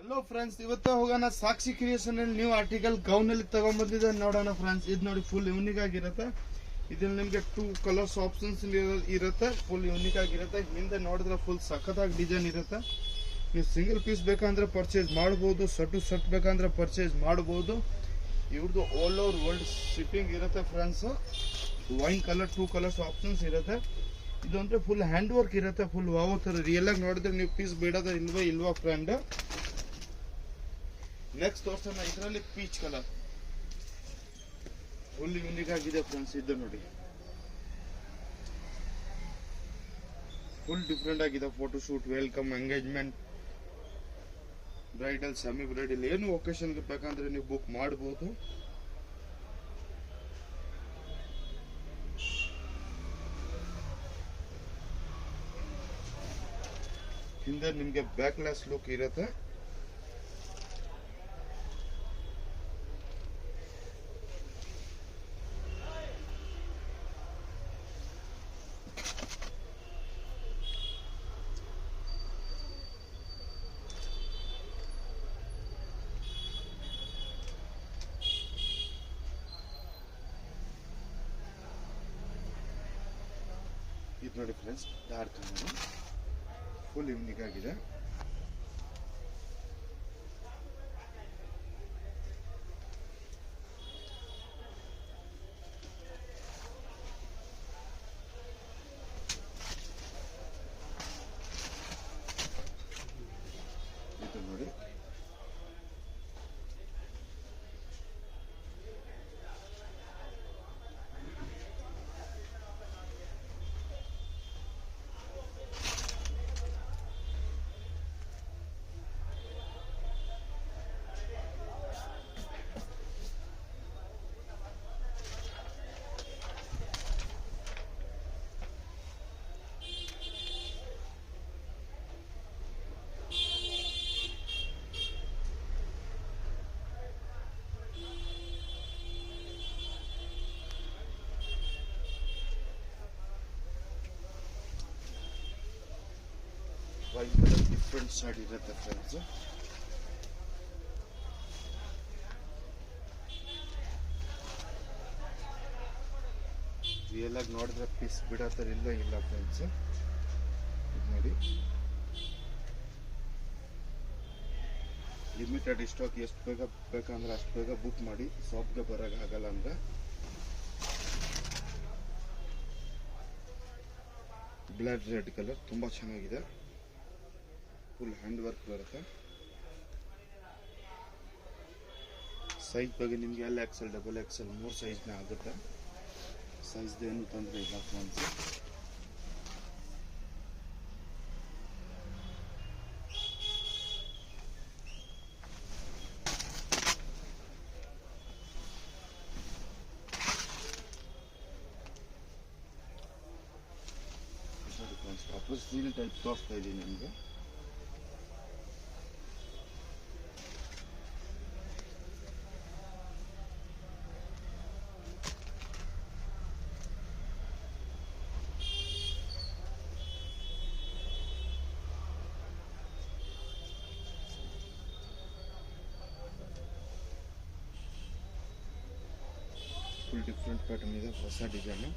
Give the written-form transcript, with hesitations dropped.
Hello friends, ಇವತ್ತು ಹೋಗೋಣ ಸಾಕ್ಷಿ creation ಅಲ್ಲಿ ನ್ಯೂ ಆರ್ಟಿಕಲ್ ಗೌನ್ ಅಲ್ಲಿ ತಗೊಂಡ್ಬಂದಿದ್ದೆ ನೋಡೋಣ ಫ್ರೆಂಡ್ಸ್. ಇದು ನೋಡಿ ಫುಲ್ ಯೂನಿಕ್ ಆಗಿರುತ್ತೆ. ಇದ್ರಲ್ಲಿ ನಿಮ್ಗೆ 2 ಕಲರ್ಸ್ ಆಪ್ಷನ್ಸ್ ಇರುತ್ತೆ. ಫುಲ್ ಯೂನಿಕ್ ಆಗಿರುತ್ತೆ. ಹಿಂದೆ ನೋಡಿದ್ರೆ ಫುಲ್ ಸಖತ್ತಾಗಿ ಡಿಸೈನ್ ಇರುತ್ತೆ. ನೀವು ಸಿಂಗಲ್ ಪೀಸ್ ಬೇಕಂದ್ರೆ ಪರ್ಚೇಸ್ ಮಾಡಬಹುದು, ಸೆಟ್ ಬೇಕಂದ್ರೆ ಪರ್ಚೇಸ್ ಮಾಡಬಹುದು. ಇವ್ರದ್ದು ಆಲ್ ಓವರ್ ವರ್ಲ್ಡ್ ಶಿಪ್ಪಿಂಗ್ ಇರುತ್ತೆ friends. Wine colour 2 colours options ಇರುತ್ತೆ. ಇದು ಅಂದ್ರೆ ಫುಲ್ ಹ್ಯಾಂಡ್ ವರ್ಕ್ ಇರುತ್ತೆ. ಫುಲ್ ವಾವ್ ತರ ರಿಯಲ್ ಆಗಿ ನೋಡಿದ್ರೆ ನೀವು ಪೀಸ್ ಬಿಡೋದ ಇಲ್ವಾ ಫ್ರೆಂಡ್. ನೆಕ್ಸ್ಟ್ ತೋರ್ಸೋಣ. ಇದರಲ್ಲಿ ಪೀಚ್ ಕಲರ್ ಫುಲ್ ಯೂನಿಕ್ ಆಗಿದೆ ಫ್ರೆಂಡ್ಸ್. ಇದು ನೋಡಿ ಫುಲ್ ಡಿಫ್ರೆಂಟ್ ಆಗಿದೆ. Photo shoot, welcome, engagement, bridal, semi bridal ಏನು ಒಕೇಶನ್ ಬೇಕಂದ್ರೆ ನೀವು ಬುಕ್ ಮಾಡಬಹುದು. ಹಿಂದೆ ನಿಮ್ಗೆ ಬ್ಯಾಕ್ಲೆಸ್ ಲುಕ್ ಇರುತ್ತೆ. ಇದು ನೋಡಿ friends, dark colour full unique ಆಗಿದೆ. ಇದು ನೋಡಿ ವೈಟ್ ಕಲರ್ ಡಿಫ್ರೆಂಟ್ ಶೇಡ್ ಇರುತ್ತೆ ಫ್ರೆಂಡ್ಸ್. ರಿಯಲ್ ಆಗಿ ನೋಡಿದ್ರೆ ಪೀಸ್ ಬಿಡತ್ತರ ಇಲ್ಲ ಫ್ರೆಂಡ್ಸ್. ಇದು ನೋಡಿ ಲಿಮಿಟೆಡ್ ಸ್ಟಾಕ್. ಎಷ್ಟು ಬೇಗ ಬೇಕಂದ್ರೆ ಅಷ್ಟು ಬೇಗ ಬುಕ್ ಮಾಡಿ, ಶಾಪ್ಗೆ ಬರೋಕೆ ಆಗಲ್ಲ ಅಂದ್ರೆ. ಬ್ಲಡ್ ರೆಡ್ ಕಲರ್ ತುಂಬಾ ಚೆನ್ನಾಗಿದೆ. ಫುಲ್ ಹ್ಯಾಂಡ್ ವರ್ಕ್ ಬರುತ್ತೆ. ಸೈಜ್ ಬಗ್ಗೆ ನಿಮ್ಗೆ XL, XXL 3 ಸೈಜ್ನ ಆಗುತ್ತೆ. ಸೈಜ್ದು ಏನು ತೊಂದರೆ ಇಲ್ಲ ಫ್ರೆಂಡ್ಸ್. ವಾಪಸ್ ಸೀಲ್ ಟೈಪ್ ತೋರಿಸ್ತಾ ಇದ್ದೀನಿ ನಿಮಗೆ. ಫುಲ್ ಡಿಫ್ರೆಂಟ್ ಪ್ಯಾಟರ್ನ್ ಇದೆ, ಹೊಸ ಡಿಸೈನ್.